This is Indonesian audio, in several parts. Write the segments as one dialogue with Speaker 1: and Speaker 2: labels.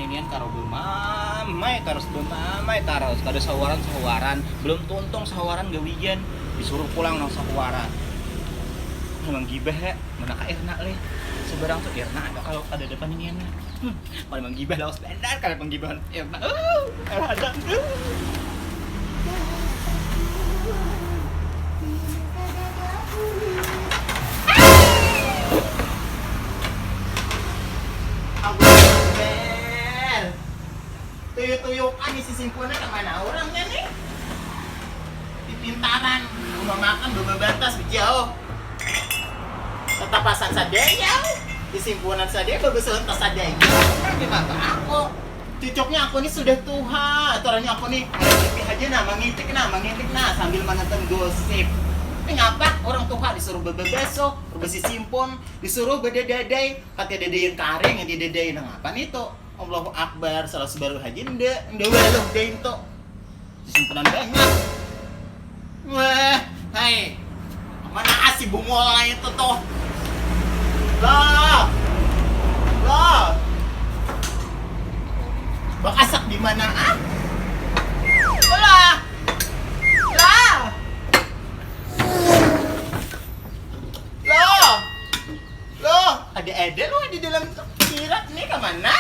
Speaker 1: inian karo bemamai terus kada sawaran belum tuntung sawaran gawian disuruh pulang nang sawaran. Memang gibah ya, mana ka Irna leh. Seberang tuh Irna ada kalau ada depan inian. Kalau memang gibah laos bandar kalau penggibahan Irna. Ada. Tuyuk-tuyukan isi simpunan kemana orangnya nih? Di pintaran, rumah makan bebatas jauh. Tetap pasan sadaya, di simpunan sadaya bebeselan tas sadaya. Gimana aku? Cucuknya aku nih sudah tua, aturannya aku nih ngitik aja ngitik sambil menonton gosip. Ngapa orang tua disuruh bebeso, berbesi simpon, disuruh bededadai, katanya dedein karing yang didedain ngapa nih tuh? Allahu Akbar, salah sebaru haji nda waluh dein tuh. Simpenan banyak. Wah, hai. Mana asih bungolnya itu tuh? Lah. Bakasak di mana ah? Lah. Ada lu di dalam kirat nih kemana?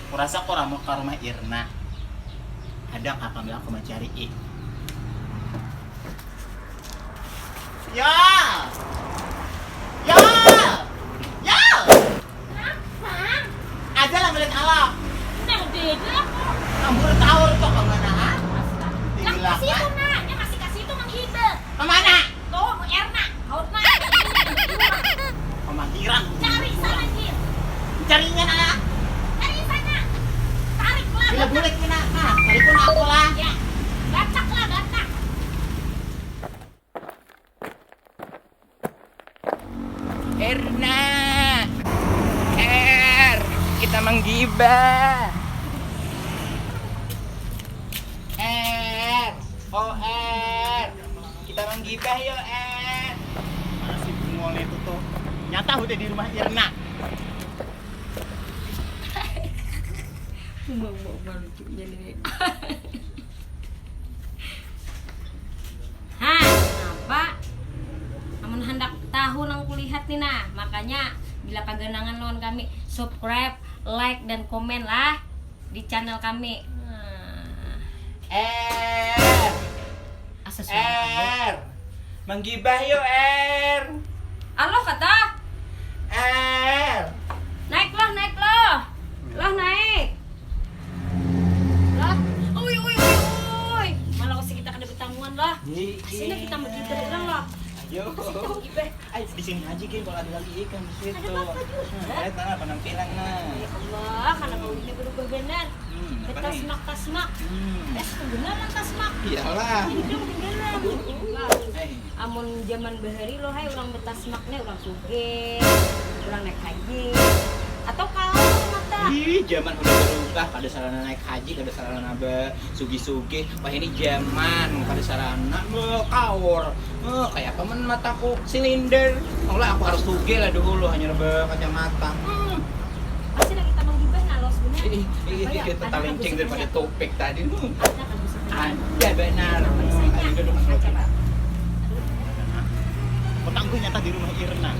Speaker 1: Kurasa kok ramu ke rumah Irna. Ada kakak bilang aku mencari Ya!
Speaker 2: Kenapa?
Speaker 1: Aja lah milik Allah.
Speaker 2: Nah, beda aku.
Speaker 1: Kamu tahu tuh kemana? Ah?
Speaker 2: Yang kasih itu nak, yang kasih itu menghibur.
Speaker 1: Kemana?
Speaker 2: Tuh, mau Erna, Hautna.
Speaker 1: Pemanggiran.
Speaker 2: Cari sana Gir.
Speaker 1: Carinya anak.
Speaker 2: Cari sana. Tarik lah.
Speaker 1: Bila boleh kena. Nah, kali pun aku lah.
Speaker 2: Ya, gacak lah, gacak.
Speaker 1: Erna. Kita menggibah. Kita menggibah yuk, Mana sih bungol itu tuh? Nyata udah di rumah Irna.
Speaker 2: Mau lucunya nih. Hah, kenapa? Namun hendak tahu nang kulihat nih nah, makanya bila kagenangan lawan kami subscribe, like dan komen lah di channel kami.
Speaker 1: Menggibah yuk,
Speaker 2: Halo kata, naik loh, naik. Lah, uy. Malah kasih kita kada bertamuan lah. Sini kita menggibah orang lah.
Speaker 1: Ayo. Ayo di sini aja Gin kalau ada lagi ikan di situ. Lihat tanah penampilan nah.
Speaker 2: Ya Allah, karena kau ini berubah benar. Tasmak. Benar lah tasmak.
Speaker 1: Iyalah.
Speaker 2: Ini kan ketinggalan. Amun zaman bahari lo hai orang bertasmaknya orang suge, orang naik haji. Atau kau mata?
Speaker 1: Ih, zaman udah berubah. Kada sarana naik haji, kada sarana sugi-sugi. Wah ini zaman kada sarana kaur. Kayak apa men mataku silinder. Malah aku harus sugi lah dulu hanya reba kacamata.
Speaker 2: Masih dah kita menggibah nalos benar.
Speaker 1: Kita talincing daripada topik tadi.
Speaker 2: Ada kan bisa.
Speaker 1: Ada benar.
Speaker 2: Coba.
Speaker 1: Petang gue nyata di rumah Irna.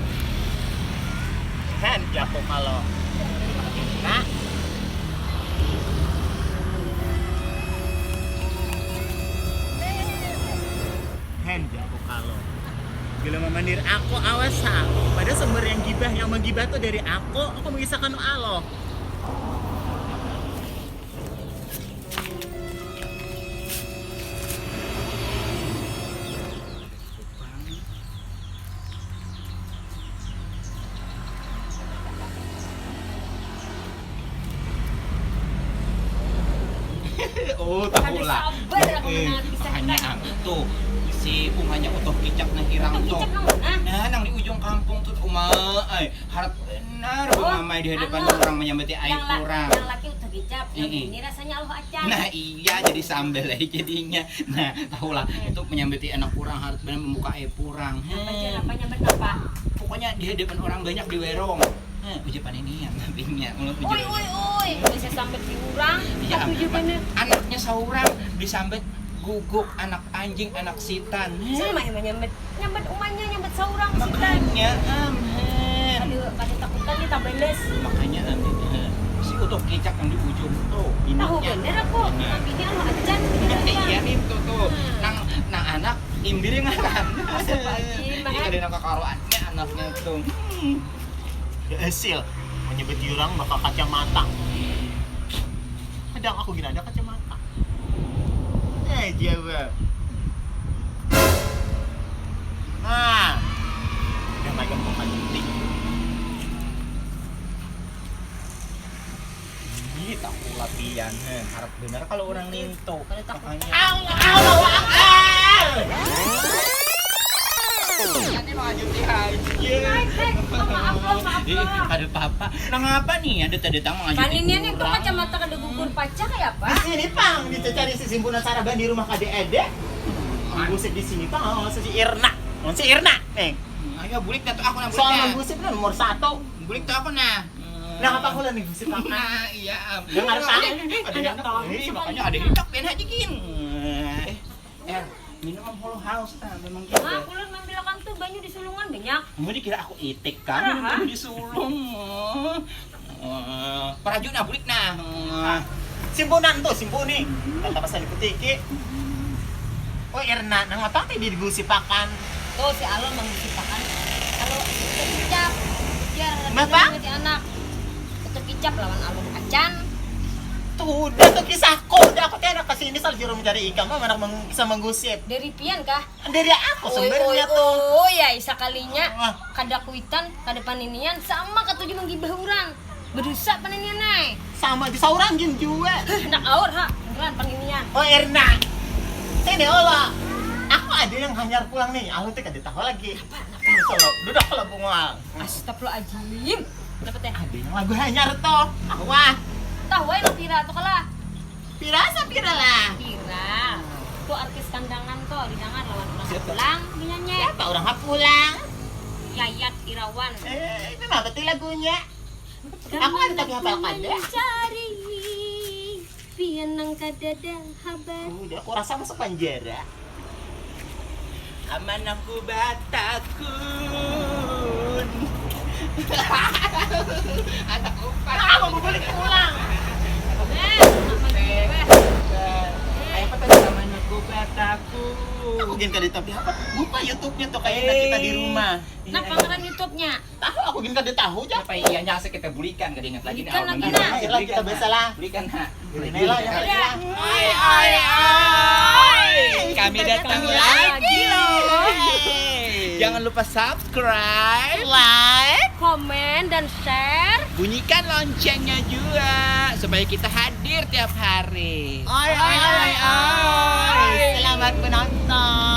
Speaker 1: Kan jago kalau Irna. Hen jago kalau. Bila memandir aku awas pada sumber yang menggibah tuh dari aku mengisahkan Allah. Oh, tahu lah. Hanya tuh si umanya utuh kicap nang irang tuh. Nah, nang di ujung kampung tuh umay harap benar mamai di hadapan orang menyambati air kurang.
Speaker 2: Yang laki utuh kicap, yang ini rasanya Allah acang.
Speaker 1: Nah, iya jadi sambel aja jadinya. Nah, tahu lah itu menyambati anak kurang harus benar membuka air kurang.
Speaker 2: Apa nyambat apa?
Speaker 1: Pokoknya di hadapan orang banyak di werong.
Speaker 3: Uji paninian nabinya.
Speaker 2: Oi, bisa sampai di urang.
Speaker 3: Iya,
Speaker 2: Aku juga nih.
Speaker 3: anaknya seorang disambet guguk anak anjing anak sitan.
Speaker 2: Sama emang nyambet umanya nyambet seorang sitan.
Speaker 3: Makanya
Speaker 2: Aduh, pada takutan nih tabeles.
Speaker 3: makanya si utuk kicak yang di ujung tuh
Speaker 2: Tahu
Speaker 3: ininya.
Speaker 2: bener aku. Tapi ini anu ajan.
Speaker 3: Iya itu tuh. Nang anak imbir ngaran.
Speaker 2: Astagfirullahaladzim,
Speaker 3: Ini ada nang kakaroannya anaknya tuh.
Speaker 1: Hasil menyebut jurang bakal kacamata. Kadang aku gini ada kacamata. Jawab. Nah, udah makan bukan penting.
Speaker 3: Ini aku latihan, harap bener kalau orang ninto.
Speaker 2: Pada takut.
Speaker 3: Makanya.
Speaker 1: Allahu Akbar.
Speaker 3: Ini mau lanjut di haji.
Speaker 2: Maaf loh.
Speaker 3: Ada papa. Nah ngapa nih? Ada tadi tang mau
Speaker 2: Kan
Speaker 3: ngajutin
Speaker 2: ini nih tuh
Speaker 3: kurang.
Speaker 2: kacamata kada gugur pacar ya,
Speaker 1: Di
Speaker 2: Pak?
Speaker 1: sini Pang, dicari si simpunan saraban di rumah Kade Ede. Gusip di sini Pang, si Irna. Si Irna, nih.
Speaker 3: Ayo bulik dah tuh aku nak
Speaker 1: Soal
Speaker 3: buliknya.
Speaker 1: menggusip kan nomor 1.
Speaker 3: Bulik tuh aku nah.
Speaker 1: Nah, apa aku lah nih gusip Pang?
Speaker 3: Nah, iya.
Speaker 1: Dengar tahu.
Speaker 3: Ada yang tahu. Makanya ada hidup ben haji gin. Minum Whole House tah memang gitu.
Speaker 2: Nah, aku lihat membilakan tuh banyu di sulungan banyak.
Speaker 3: Mau dikira aku itik kan minum di sulung. Parajut nah bulik nah.
Speaker 1: Simpunan tuh, simpuni. Kata pasal di petiki. Oh, Irna, nang apa tadi digusipakan?
Speaker 2: Tuh si Alon mengusipkan. Kalau kecap, biar
Speaker 1: Bapak?
Speaker 2: si anak. Itu kicap lawan Alon acan.
Speaker 1: Tuh, udah tuh kisahku. Udah aku tiada kesini soal juru mencari ikan. Mah mana bisa menggusip.
Speaker 2: Dari pian kah?
Speaker 1: Dari aku sebenarnya tuh.
Speaker 2: Oh ya, isa kalinya
Speaker 1: Wah.
Speaker 2: kada kuitan, kada paninian sama ketujuh menggibah urang. Berdosa paninian nai.
Speaker 1: Sama di sauran jin juga.
Speaker 2: Nak aur ha, beneran paninian.
Speaker 1: Oh, Irna. Sini Allah. Aku ada yang hanyar pulang nih. Aku tuh kada tahu lagi. Ini solo. Duduk kalau bungal.
Speaker 2: Astagfirullahaladzim. Dapat teh.
Speaker 1: Ada yang lagu hanyar tuh. Aku wah.
Speaker 2: Tahu aja lo pira tuh kalah.
Speaker 1: Pirasa pira lah.
Speaker 2: Pira. Tuh artis kandangan tuh didangar lawan orang pulang dinyanyi.
Speaker 1: Siapa orang nggak pulang?
Speaker 2: Yayat Irawan.
Speaker 1: Itu apa tuh lagunya? Aku ada tapi hafal kada.
Speaker 2: Cari pian nang kadada habar.
Speaker 1: Udah, aku rasa masuk penjara.
Speaker 3: Aman aku batakun. Anak upat.
Speaker 1: Mau balik pulang.
Speaker 3: Ayo apa tadi aman aku batakun.
Speaker 1: Aku gini kada tapi apa? Buka YouTube-nya tuh kayaknya kita di rumah.
Speaker 2: Nah, pangeran YouTube-nya.
Speaker 1: Tahu aku gini kada tahu aja.
Speaker 3: Apa iya nyasa kita bulikan gak ingat lagi
Speaker 2: Bulikan lagi,
Speaker 3: Bang.
Speaker 2: nah.
Speaker 1: Ayolah, kita biasalah.
Speaker 3: Bulikan ha.
Speaker 1: Ini lah yang
Speaker 2: Ada.
Speaker 3: Ai. Kami datang lagi loh.
Speaker 1: Hey.
Speaker 3: Jangan lupa subscribe,
Speaker 1: Like.
Speaker 2: Komen dan share.
Speaker 3: bunyikan loncengnya juga supaya kita hadir tiap hari.
Speaker 1: Selamat menonton.